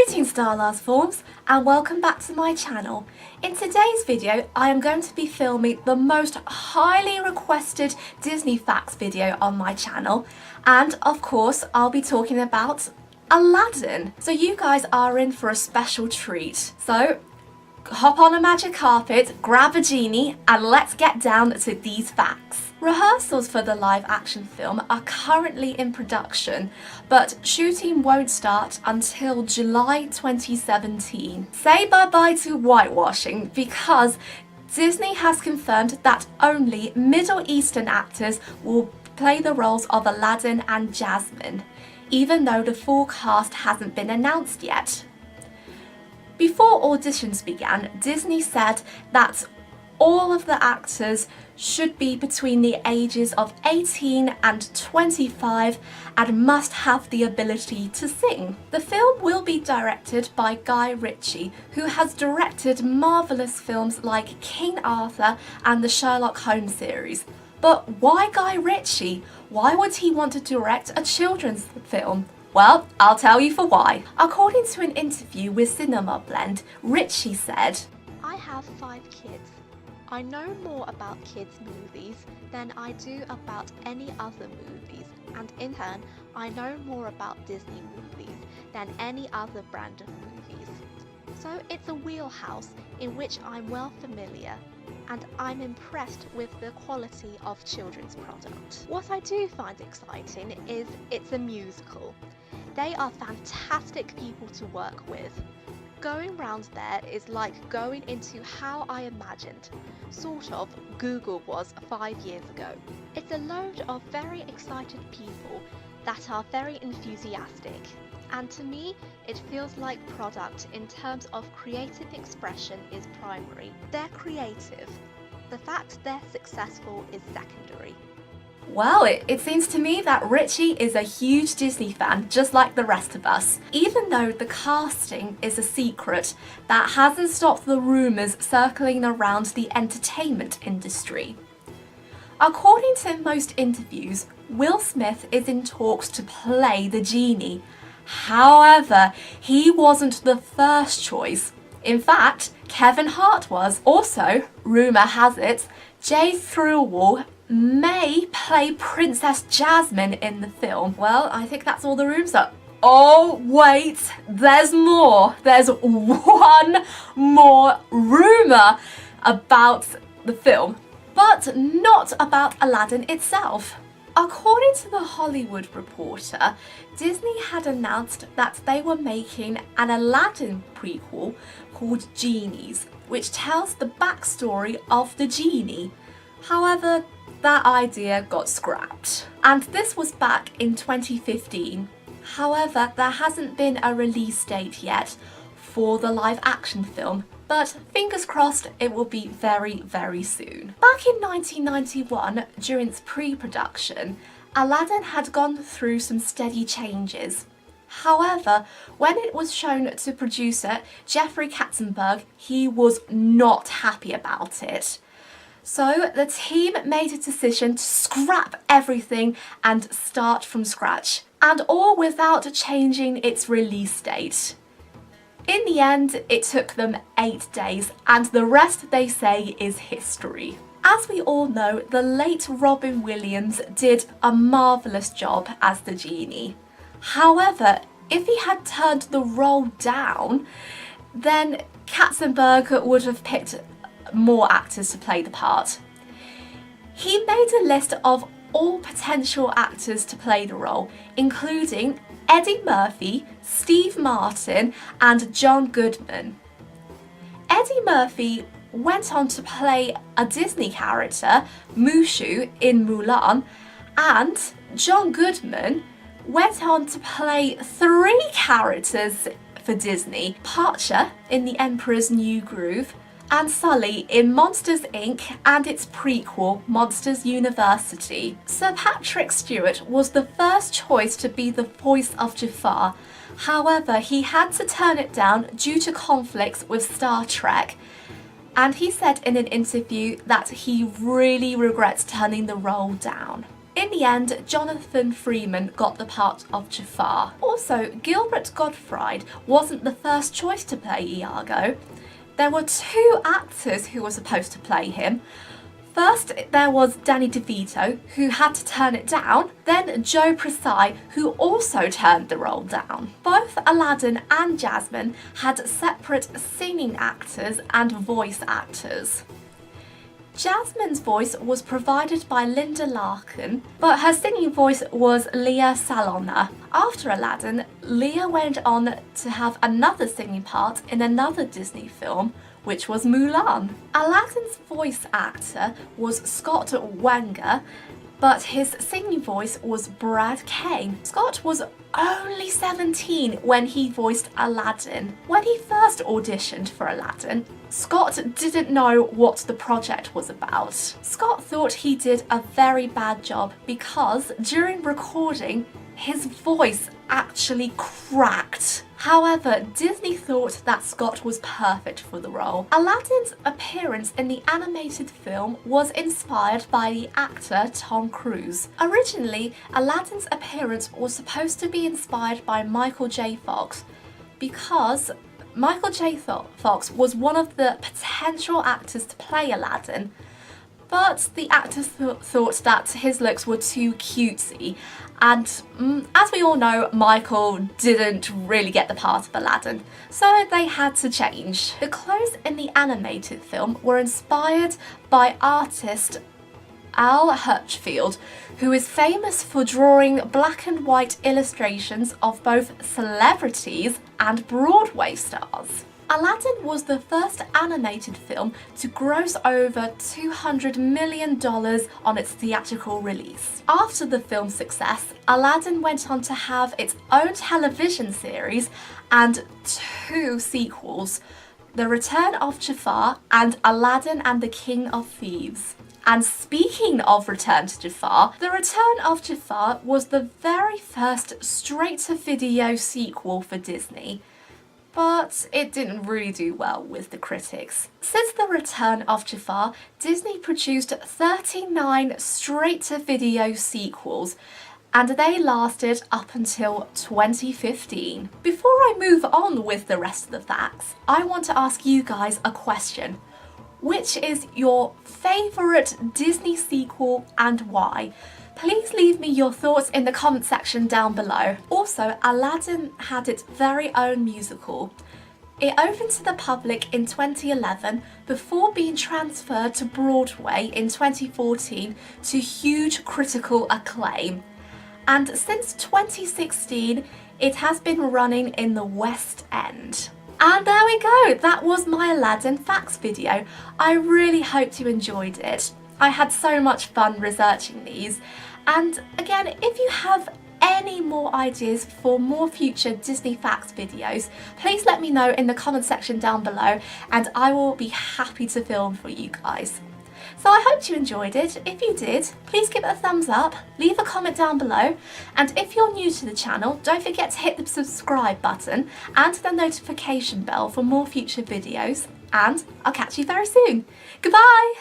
Greetings Starlars forms and welcome back to my channel. In today's video I am going to be filming the most highly requested Disney facts video on my channel, and of course I'll be talking about Aladdin. So you guys are in for a special treat. So hop on a magic carpet, grab a genie and let's get down to these facts. Rehearsals for the live action film are currently in production, but shooting won't start until July 2017. Say bye-bye to whitewashing because Disney has confirmed that only Middle Eastern actors will play the roles of Aladdin and Jasmine, even though the full cast hasn't been announced yet. Before auditions began, Disney said that all of the actors should be between the ages of 18 and 25 and must have the ability to sing. The film will be directed by Guy Ritchie, who has directed marvellous films like King Arthur and the Sherlock Holmes series. But why Guy Ritchie? Why would he want to direct a children's film? Well, I'll tell you for why. According to an interview with Cinema Blend, Ritchie said, "I have 5 kids. I know more about kids' movies than I do about any other movies, and in turn, I know more about Disney movies than any other brand of movies. So it's a wheelhouse in which I'm well familiar, and I'm impressed with the quality of children's product. What I do find exciting is it's a musical. They are fantastic people to work with. Going round there is like going into how I imagined, sort of, Google was 5 years ago. It's a load of very excited people that are very enthusiastic, and to me it feels like product in terms of creative expression is primary. They're creative. The fact they're successful is secondary." Well, it seems to me that Ritchie is a huge Disney fan, just like the rest of us. Even though the casting is a secret, that hasn't stopped the rumours circling around the entertainment industry. According to most interviews, Will Smith is in talks to play the genie. However, he wasn't the first choice. In fact, Kevin Hart was. Also, rumour has it, Jay Thrillwall may play Princess Jasmine in the film. Well, I think that's all the rumours are. Oh wait, there's more. There's one more rumour about the film, but not about Aladdin itself. According to The Hollywood Reporter, Disney had announced that they were making an Aladdin prequel called Genies, which tells the backstory of the genie. However, that idea got scrapped. And this was back in 2015. However, there hasn't been a release date yet for the live action film, but fingers crossed it will be very, very soon. Back in 1991, during its pre-production, Aladdin had gone through some steady changes. However, when it was shown to producer Jeffrey Katzenberg, he was not happy about it. So the team made a decision to scrap everything and start from scratch, and all without changing its release date. In the end, it took them 8 days, and the rest, they say, is history. As we all know, the late Robin Williams did a marvellous job as the genie. However, if he had turned the role down, then Katzenberg would have picked more actors to play the part. He made a list of all potential actors to play the role, including Eddie Murphy, Steve Martin and John Goodman. Eddie Murphy went on to play a Disney character, Mushu, in Mulan, and John Goodman went on to play 3 characters for Disney: Parcher in The Emperor's New Groove, and Sully in Monsters Inc. and its prequel, Monsters University. Sir Patrick Stewart was the first choice to be the voice of Jafar. However, he had to turn it down due to conflicts with Star Trek. And he said in an interview that he really regrets turning the role down. In In the end, Jonathan Freeman got the part of Jafar. Also, Gilbert Gottfried wasn't the first choice to play Iago. There were two actors who were supposed to play him. First, there was Danny DeVito, who had to turn it down, then Joe Prasai, who also turned the role down. Both Aladdin and Jasmine had separate singing actors and voice actors. Jasmine's voice was provided by Linda Larkin, but her singing voice was Leah Salona. After Aladdin, Leah went on to have another singing part in another Disney film, which was Mulan. Aladdin's voice actor was Scott Wenger, but his singing voice was Brad Kane. Scott was only 17 when he voiced Aladdin. When he first auditioned for Aladdin, Scott didn't know what the project was about. Scott thought he did a very bad job because during recording, his voice actually cracked. However, Disney thought that Scott was perfect for the role. Aladdin's appearance in the animated film was inspired by the actor Tom Cruise. Originally, Aladdin's appearance was supposed to be inspired by Michael J. Fox because Michael J. Fox was one of the potential actors to play Aladdin, but the actors thought that his looks were too cutesy, and as we all know, Michael didn't really get the part of Aladdin, so they had to change. The clothes in the animated film were inspired by artist Al Hirschfeld, who is famous for drawing black and white illustrations of both celebrities and Broadway stars. Aladdin was the first animated film to gross over $200 million on its theatrical release. After the film's success, Aladdin went on to have its own television series and two sequels, The Return of Jafar and Aladdin and the King of Thieves. And speaking of Return to Jafar, The Return of Jafar was the very first straight-to-video sequel for Disney, but it didn't really do well with the critics. Since The Return of Jafar, Disney produced 39 straight-to-video sequels, and they lasted up until 2015. Before I move on with the rest of the facts, I want to ask you guys a question. Which is your favourite Disney sequel and why? Please leave me your thoughts in the comment section down below. Also, Aladdin had its very own musical. It opened to the public in 2011 before being transferred to Broadway in 2014 to huge critical acclaim. And since 2016, it has been running in the West End. And there we go, that was my Aladdin facts video. I really hope you enjoyed it. I had so much fun researching these. And again, if you have any more ideas for more future Disney facts videos, please let me know in the comment section down below and I will be happy to film for you guys. So I hope you enjoyed it. If you did, please give it a thumbs up, leave a comment down below, and if you're new to the channel, don't forget to hit the subscribe button and the notification bell for more future videos, and I'll catch you very soon. Goodbye!